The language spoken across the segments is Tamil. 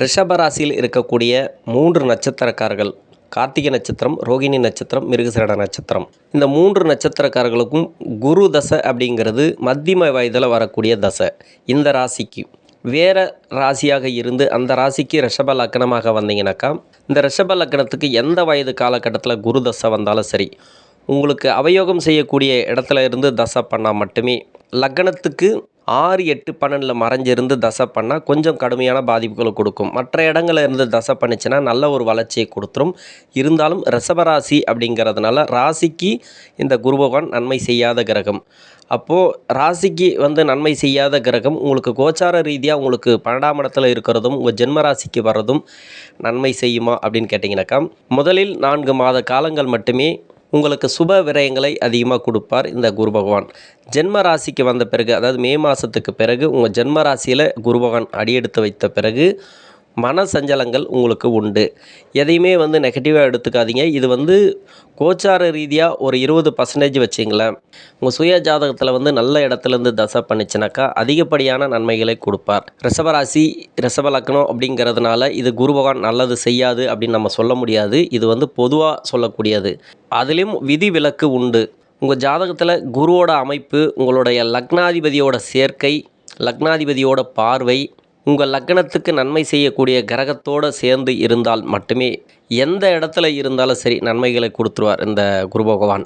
ரிஷப ராசியில் இருக்கக்கூடிய 3 நட்சத்திரக்காரர்கள் கார்த்திகை நட்சத்திரம், ரோகிணி நட்சத்திரம், மிருகசீரிட நட்சத்திரம். இந்த 3 நட்சத்திரக்காரர்களுக்கும் குரு தசை அப்படிங்கிறது மத்தியம வயதில் வரக்கூடிய தசை. இந்த ராசிக்கு வேற ராசியாக இருந்து அந்த ராசிக்கு ரிஷப லக்னமாக வந்தீங்கன்னாக்கா, இந்த ரிஷப லக்னத்துக்கு எந்த வயது காலகட்டத்தில் குரு தசை வந்தாலும் சரி, உங்களுக்கு அவயோகம் செய்யக்கூடிய இடத்துல இருந்து தசை பண்ணால் மட்டுமே, லக்னத்துக்கு 6, 8, 12 மறைஞ்சிருந்து தசை பண்ணால் கொஞ்சம் கடுமையான பாதிப்புகளை கொடுக்கும். மற்ற இடங்களில் இருந்து தசை பண்ணிச்சுன்னா நல்ல ஒரு வளர்ச்சியை கொடுத்துரும். இருந்தாலும் ரிஷபராசி அப்படிங்கிறதுனால ராசிக்கு இந்த குரு பகவான் நன்மை செய்யாத கிரகம். அப்போது ராசிக்கு நன்மை செய்யாத கிரகம் உங்களுக்கு கோச்சார ரீதியாக உங்களுக்கு 12ஆம் இடத்துல இருக்கிறதும் உங்கள் ஜென்ம ராசிக்கு வர்றதும் நன்மை செய்யுமா அப்படின்னு கேட்டிங்கனாக்கா, முதலில் 4 மாத காலங்கள் மட்டுமே உங்களுக்கு சுப விரயங்களை அதிகமாக கொடுப்பார் இந்த குரு பகவான். ஜென்ம ராசிக்கு வந்த பிறகு, அதாவது மே மாதத்துக்கு பிறகு உங்கள் ஜென்ம ராசியில் குரு பகவான் அடியெடுத்து வைத்த பிறகு மன சஞ்சலங்கள் உங்களுக்கு உண்டு. எதையுமே நெகட்டிவாக எடுத்துக்காதீங்க. இது கோச்சார ரீதியாக ஒரு 20% வச்சிங்களேன். உங்கள் சுய ஜாதகத்தில் நல்ல இடத்துலேருந்து தசை பண்ணிச்சுனாக்கா அதிகப்படியான நன்மைகளை கொடுப்பார். ரிஷபராசி ரிஷப லக்னம் அப்படிங்கிறதுனால இது குரு பகவான் நல்லது செய்யாது அப்படின்னு நம்ம சொல்ல முடியாது. இது பொதுவாக சொல்லக்கூடியது. அதுலேயும் விதி விலக்கு உண்டு. உங்கள் ஜாதகத்தில் குருவோட அமைப்பு, உங்களுடைய லக்னாதிபதியோட சேர்க்கை, லக்னாதிபதியோட பார்வை உங்கள் லக்னத்துக்கு நன்மை செய்யக்கூடிய கிரகத்தோடு சேர்ந்து இருந்தால் மட்டுமே எந்த இடத்துல இருந்தாலும் சரி நன்மைகளை கொடுத்துருவார் இந்த குரு பகவான்.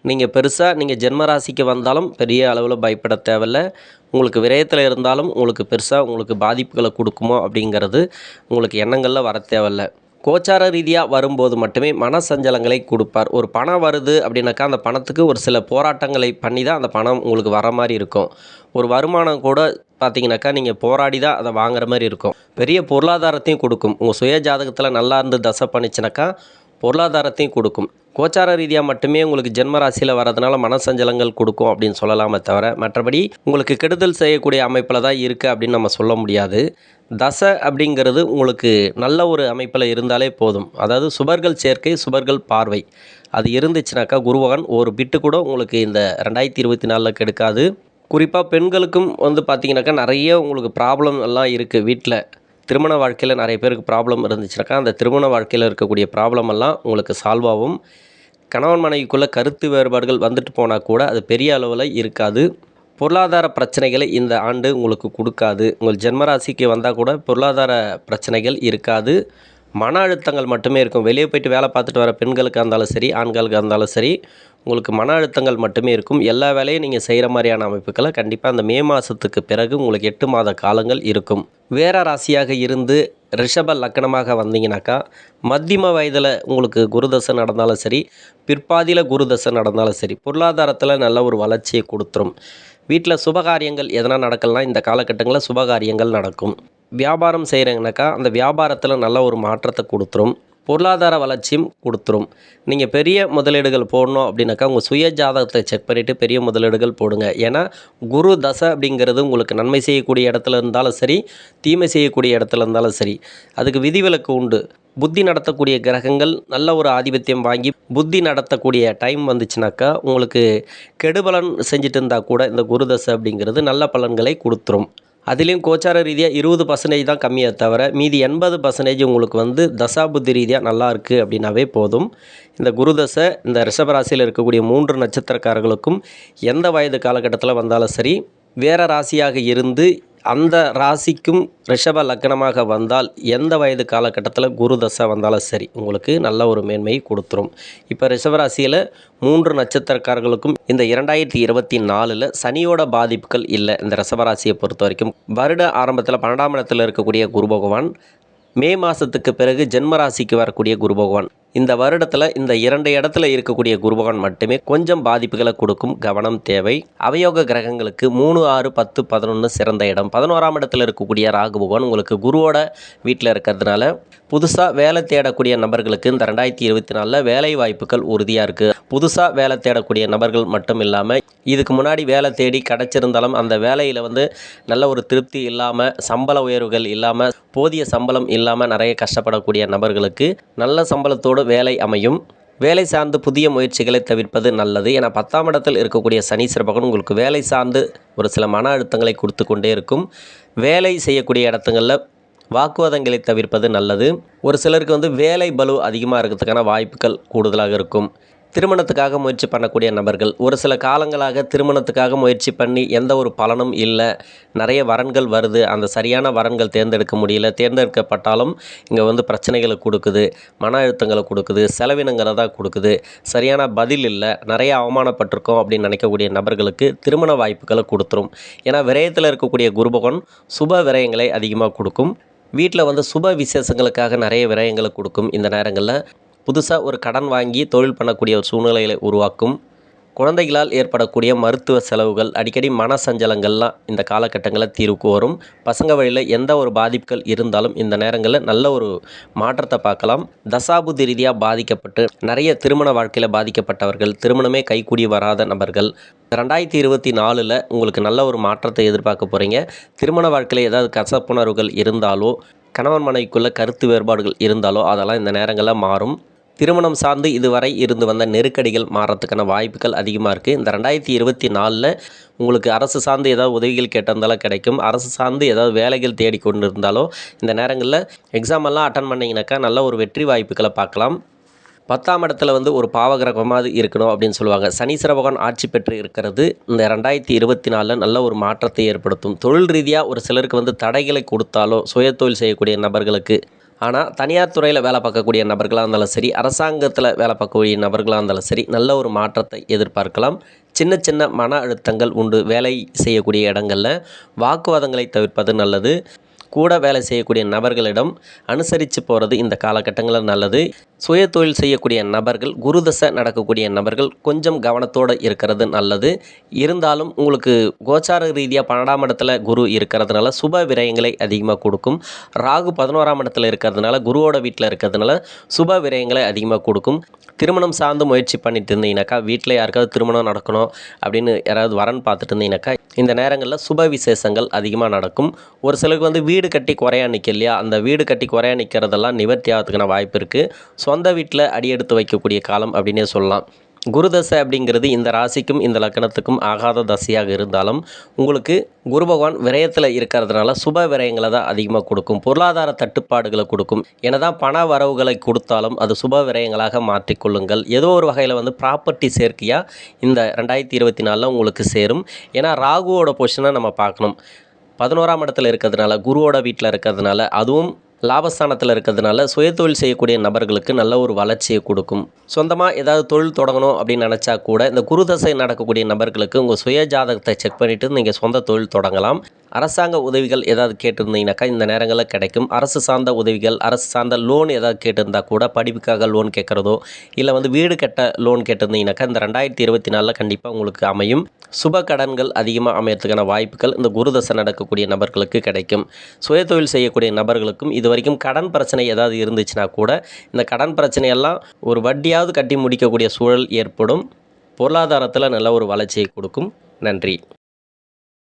நீங்கள் ஜென்ம ராசிக்கு வந்தாலும் பெரிய அளவில் பயப்பட தேவையில்லை. உங்களுக்கு விரயத்தில் இருந்தாலும் உங்களுக்கு பாதிப்புகளை கொடுக்குமோ அப்படிங்கிறது உங்களுக்கு எண்ணங்களில் வர தேவையில்லை. கோச்சார ரீதியாக வரும்போது மட்டுமே மன சஞ்சலங்களை கொடுப்பார். ஒரு பணம் வருது அப்படின்னாக்கா அந்த பணத்துக்கு ஒரு சில போராட்டங்களை பண்ணி தான் அந்த பணம் உங்களுக்கு வர மாதிரி இருக்கும். ஒரு வருமானம் கூட பார்த்தீங்கன்னாக்கா நீங்கள் போராடி தான் அதை வாங்குற மாதிரி இருக்கும். பெரிய பொருளாதாரத்தையும் கொடுக்கும். உங்கள் சுய ஜாதகத்தில் நல்லா இருந்து தசை பண்ணிச்சுனாக்கா பொருளாதாரத்தையும் கொடுக்கும். கோச்சார ரீதியாக மட்டுமே உங்களுக்கு ஜென்ம ராசியில் வரதுனால மனசஞ்சலங்கள் கொடுக்கும் அப்படின்னு சொல்லலாமே தவிர, மற்றபடி உங்களுக்கு கெடுதல் செய்யக்கூடிய அமைப்பில் தான் இருக்குது அப்படின்னு நம்ம சொல்ல முடியாது. தசை அப்படிங்கிறது உங்களுக்கு நல்ல ஒரு அமைப்பில் இருந்தாலே போதும். அதாவது சுபர்கள் சேர்க்கை, சுபர்கள் பார்வை அது இருந்துச்சுனாக்கா குருபகவான் ஒரு பிட்டு கூட உங்களுக்கு இந்த 2024 கெடுக்காது. குறிப்பாக பெண்களுக்கும் பார்த்திங்கனாக்கா நிறைய உங்களுக்கு ப்ராப்ளம் எல்லாம் இருக்குது. வீட்டில் திருமண வாழ்க்கையில் நிறைய பேருக்கு ப்ராப்ளம் இருந்துச்சுனாக்கா அந்த திருமண வாழ்க்கையில் இருக்கக்கூடிய ப்ராப்ளம் எல்லாம் உங்களுக்கு சால்வ் ஆகும். கணவன் மனைவிக்குள்ளே கருத்து வேறுபாடுகள் வந்துட்டு போனால் கூட அது பெரிய அளவில் இருக்காது. பொருளாதார பிரச்சனைகளை இந்த ஆண்டு உங்களுக்கு கொடுக்காது. உங்கள் ஜென்மராசிக்கு வந்தால் கூட பொருளாதார பிரச்சனைகள் இருக்காது. மன அழுத்தங்கள் மட்டுமே இருக்கும். வெளியே போய்ட்டு வேலை பார்த்துட்டு வர பெண்களுக்கு இருந்தாலும் சரி, ஆண்களுக்கு இருந்தாலும் சரி, உங்களுக்கு மன அழுத்தங்கள் மட்டுமே இருக்கும். எல்லா வேலையும் நீங்கள் செய்கிற மாதிரியான அமைப்புகளை கண்டிப்பாக அந்த மே மாதத்துக்கு பிறகு உங்களுக்கு 8 மாத காலங்கள் இருக்கும். வேற ராசியாக இருந்து ரிஷப லக்னமாக வந்தீங்கன்னாக்கா, மத்தியம வயதில் உங்களுக்கு குருதசை நடந்தாலும் சரி, பிற்பாதியில் குருதசை நடந்தாலும் சரி, பொருளாதாரத்தில் நல்ல ஒரு வளர்ச்சியை கொடுத்துரும். வீட்டில் சுபகாரியங்கள் எதனா நடக்கலாம். இந்த காலகட்டங்களில் சுபகாரியங்கள் நடக்கும். வியாபாரம் செய்கிறீங்கனாக்கா அந்த வியாபாரத்தில் நல்ல ஒரு மாற்றத்தை கொடுத்துரும். பொருளாதார வளர்ச்சியும் கொடுத்துரும். நீங்கள் பெரிய முதலீடுகள் போடணும் அப்படின்னாக்கா உங்கள் சுய ஜாதகத்தை செக் பண்ணிவிட்டு பெரிய முதலீடுகள் போடுங்க. ஏன்னா குரு தசை அப்படிங்கிறது உங்களுக்கு நன்மை செய்யக்கூடிய இடத்துல இருந்தாலும் சரி, தீமை செய்யக்கூடிய இடத்துல இருந்தாலும் சரி, அதுக்கு விதிவிலக்கு உண்டு. புத்தி நடத்தக்கூடிய கிரகங்கள் நல்ல ஒரு ஆதிபத்தியம் வாங்கி புத்தி நடத்தக்கூடிய டைம் வந்துச்சுனாக்கா உங்களுக்கு கெடுபலன் செஞ்சுட்டு இருந்தால் கூட இந்த குரு தசை அப்படிங்கிறது நல்ல பலன்களை கொடுத்துரும். அதுலேயும் கோச்சார ரீதியாக 20% தான் கம்மியாக தவிர மீதி 80% உங்களுக்கு தசாபுத்தி ரீதியாக நல்லா இருக்குது அப்படின்னாவே போதும். இந்த குரு தசை இந்த ரிஷபராசியில் இருக்கக்கூடிய 3 நட்சத்திரக்காரர்களுக்கும் எந்த வயது காலகட்டத்தில் வந்தாலும் சரி, வேறு ராசியாக இருந்து அந்த ராசிக்கும் ரிஷப லக்னமாக வந்தால் எந்த வயது காலகட்டத்தில் குரு தசை வந்தாலும் சரி உங்களுக்கு நல்ல ஒரு மேன்மையை கொடுத்துரும். இப்போ ரிஷபராசியில் 3 நட்சத்திரக்காரர்களுக்கும் இந்த 2024 சனியோட பாதிப்புகள் இல்லை. இந்த ரிஷபராசியை பொறுத்த வரைக்கும் வருட ஆரம்பத்தில் 12ஆம் இடத்தில் இருக்கக்கூடிய குரு பகவான், மே மாதத்துக்கு பிறகு ஜென்ம ராசிக்கு வரக்கூடிய குரு பகவான், இந்த வருடத்தில் இந்த 2 இடத்துல இருக்கக்கூடிய குரு பகவான் மட்டுமே கொஞ்சம் பாதிப்புகளை கொடுக்கும். கவனம் தேவை. அவயோக கிரகங்களுக்கு 3, 6, 10, 11 சிறந்த இடம். 11ஆம் இடத்துல இருக்கக்கூடிய ராகு பகவான் உங்களுக்கு குருவோட வீட்டில் இருக்கிறதுனால புதுசாக வேலை தேடக்கூடிய நபர்களுக்கு இந்த 2024 வேலை வாய்ப்புகள் உறுதியாக இருக்குது. புதுசாக வேலை தேடக்கூடிய நபர்கள் மட்டும் இல்லாமல் இதுக்கு முன்னாடி வேலை தேடி கிடச்சிருந்தாலும் அந்த வேலையில் நல்ல ஒரு திருப்தி இல்லாமல், சம்பள உயர்வுகள் இல்லாமல், போதிய சம்பளம் இல்லாமல் நிறைய கஷ்டப்படக்கூடிய நபர்களுக்கு நல்ல சம்பளத்தோடு வேலை அமையும். வேலை சார்ந்து புதிய முயற்சிகளை தவிர்ப்பது நல்லது. ஏன்னா 10ஆம் இடத்தில் இருக்கக்கூடிய சனீஸ்வர பகவான் உங்களுக்கு வேலை சார்ந்து ஒரு சில மன அழுத்தங்களை கொடுத்து கொண்டே இருக்கும். வேலை செய்யக்கூடிய இடத்துங்களில் வாக்குவாதங்களை தவிர்ப்பது நல்லது. ஒரு சிலருக்கு வந்து வேலை பளு அதிகமாக இருக்கிறதுக்கான வாய்ப்புகள் கூடுதலாக இருக்கும். திருமணத்துக்காக முயற்சி பண்ணக்கூடிய நபர்கள் ஒரு சில காலங்களாக திருமணத்துக்காக முயற்சி பண்ணி எந்த ஒரு பலனும் இல்லை, நிறைய வரன்கள் வருது, அந்த சரியான வரன்கள் தேர்ந்தெடுக்க முடியல, தேர்ந்தெடுக்கப்பட்டாலும் இங்கே வந்து பிரச்சனைகளை கொடுக்குது, மன அழுத்தங்களை கொடுக்குது, செலவினங்களை தான் கொடுக்குது, சரியான பதில் இல்லை, நிறைய அவமானப்பட்டிருக்கோம் அப்படின்னு நினைக்கக்கூடிய நபர்களுக்கு திருமண வாய்ப்புகளை கொடுத்துரும். ஏன்னா விரயத்தில் இருக்கக்கூடிய குரு பகவான் சுப விரயங்களை அதிகமாக கொடுக்கும். வீட்டில் வந்து சுப விசேஷங்களுக்காக நிறைய விரயங்களை கொடுக்கும். இந்த நேரங்களில் புதுசாக ஒரு கடன் வாங்கி தொழில் பண்ணக்கூடிய ஒரு சூழ்நிலைகளை உருவாக்கும். குழந்தைகளால் ஏற்படக்கூடிய மருத்துவ செலவுகள், அடிக்கடி மன சஞ்சலங்கள்லாம் இந்த காலகட்டங்களில் தீர்வுக்கு வரும். பசங்க வழியில் எந்த ஒரு பாதிப்புகள் இருந்தாலும் இந்த நேரங்களில் நல்ல ஒரு மாற்றத்தை பார்க்கலாம். தசாபுத்தி ரீதியாக பாதிக்கப்பட்டு நிறைய திருமண வாழ்க்கையில் பாதிக்கப்பட்டவர்கள், திருமணமே கைகூடி வராத நபர்கள் 2024 உங்களுக்கு நல்ல ஒரு மாற்றத்தை எதிர்பார்க்க போகிறீங்க. திருமண வாழ்க்கையில் ஏதாவது கசப்புணர்வுகள் இருந்தாலோ, கணவன் மனைவிக்குள்ள கருத்து வேறுபாடுகள் இருந்தாலோ அதெல்லாம் இந்த நேரங்களில் மாறும். திருமணம் சார்ந்து இதுவரை இருந்து வந்த நெருக்கடிகள் மாறத்துக்கான வாய்ப்புகள் அதிகமாக இருக்குது. இந்த 2024 உங்களுக்கு அரசு சார்ந்து ஏதாவது உதவிகள் கேட்டிருந்தாலும் கிடைக்கும். அரசு சார்ந்து ஏதாவது வேலைகள் தேடி கொண்டு இருந்தாலோ இந்த நேரங்களில் எக்ஸாமெல்லாம் அட்டன் பண்ணிங்கனாக்கா நல்ல ஒரு வெற்றி வாய்ப்புகளை பார்க்கலாம். 10ஆம் இடத்துல வந்து ஒரு பாவகிரகமாக இருக்கணும் அப்படின்னு சொல்லுவாங்க. சனீஸ்வர பகவான் ஆட்சி பெற்று இருக்கிறது இந்த 2024 நல்ல ஒரு மாற்றத்தை ஏற்படுத்தும். தொழில் ரீதியாக ஒரு சிலருக்கு வந்து தடைகளை கொடுத்தாலோ, சுயதொழில் செய்யக்கூடிய நபர்களுக்கு, ஆனால் தனியார் துறையில் வேலை பார்க்கக்கூடிய நபர்களாக இருந்தாலும் சரி, அரசாங்கத்தில் வேலை பார்க்கக்கூடிய நபர்களாக இருந்தாலும் சரி, நல்ல ஒரு மாற்றத்தை எதிர்பார்க்கலாம். சின்ன சின்ன மன அழுத்தங்கள் உண்டு. வேலை செய்யக்கூடிய இடங்களில் வாக்குவாதங்களை தவிர்ப்பது நல்லது. கூட வேலை செய்யக்கூடிய நபர்களிடம் அனுசரித்து போகிறது இந்த காலகட்டங்களில் நல்லது. சுய தொழில் செய்யக்கூடிய நபர்கள், குருதசை நடக்கக்கூடிய நபர்கள் கொஞ்சம் கவனத்தோடு இருக்கிறது நல்லது. இருந்தாலும் உங்களுக்கு கோச்சார ரீதியாக 12ஆம் இடத்துல குரு இருக்கிறதுனால சுப விரயங்களை அதிகமாக கொடுக்கும். ராகு 11ஆம் இடத்துல இருக்கிறதுனால, குருவோட வீட்டில் இருக்கிறதுனால சுப விரயங்களை அதிகமாக கொடுக்கும். திருமணம் சார்ந்து முயற்சி பண்ணிட்டு இருந்தீங்கன்னாக்கா, வீட்டில் யாருக்காவது திருமணம் நடக்கணும் அப்படின்னு யாராவது வரன் பார்த்துட்டு இருந்தீங்கன்னாக்கா இந்த நேரங்களில் சுப விசேஷங்கள் அதிகமாக நடக்கும். ஒரு சிலருக்கு வந்து வீடு கட்டி குறையா நிற்க இல்லையா, அந்த வீடு கட்டி குறையா நிற்கிறதெல்லாம் நிவர்த்தி ஆகிறதுக்கான வாய்ப்பு இருக்குது. சொந்த வீட்டில் அடியெடுத்து வைக்கக்கூடிய காலம் அப்படின்னே சொல்லலாம். குரு தசை அப்படிங்கிறது இந்த ராசிக்கும் இந்த லக்னத்துக்கும் ஆகாத தசையாக இருந்தாலும் உங்களுக்கு குரு பகவான் விரயத்தில் இருக்கிறதுனால சுப விரயங்களை தான் அதிகமாக கொடுக்கும். பொருளாதார தட்டுப்பாடுகளை கொடுக்கும். என்னதான் பண வரவுகளை கொடுத்தாலும் அது சுப விரயங்களாக மாற்றிக்கொள்ளுங்கள். ஏதோ ஒரு வகையில் வந்து ப்ராப்பர்ட்டி சேர்க்கையாக இந்த 2024 உங்களுக்கு சேரும். ஏன்னா ராகுவோட பொசிஷனை நம்ம பார்க்கணும். 11ஆம் இடத்துல இருக்கிறதுனால, குருவோட வீட்டில் இருக்கிறதுனால, அதுவும் லாபஸ்தானத்தில் இருக்கிறதுனால சுயதொழில் செய்யக்கூடிய நபர்களுக்கு நல்ல ஒரு வளர்ச்சியை கொடுக்கும். சொந்தமாக ஏதாவது தொழில் தொடங்கணும் அப்படின்னு நினச்சா கூட இந்த குரு தசை நடக்கக்கூடிய நபர்களுக்கு உங்கள் சுய ஜாதகத்தை செக் பண்ணிவிட்டு நீங்கள் சொந்த தொழில் தொடங்கலாம். அரசாங்க உதவிகள் ஏதாவது கேட்டிருந்தீங்கன்னாக்கா இந்த நேரங்களில் கிடைக்கும். அரசு சார்ந்த உதவிகள், அரசு சார்ந்த லோன் ஏதாவது கேட்டிருந்தா கூட, படிப்புக்காக லோன் கேட்குறதோ இல்லை வந்து வீடு கட்ட லோன் கேட்டிருந்தீங்கன்னாக்கா இந்த 2024 கண்டிப்பாக உங்களுக்கு அமையும். சுப கடன்கள் அதிகமாக அமையறதுக்கான வாய்ப்புகள் இந்த குரு தசை நடக்கக்கூடிய நபர்களுக்கு கிடைக்கும். சுயதொழில் செய்யக்கூடிய நபர்களுக்கும் இது வரைக்கும் கடன் பிரச்சனை ஏதாவது இருந்துச்சுன்னா கூட இந்த கடன் பிரச்சனையெல்லாம் ஒரு வட்டியாவது கட்டி முடிக்கக்கூடிய சூழல் ஏற்படும். பொருளாதாரத்தில் நல்ல ஒரு வளர்ச்சியை கொடுக்கும். நன்றி.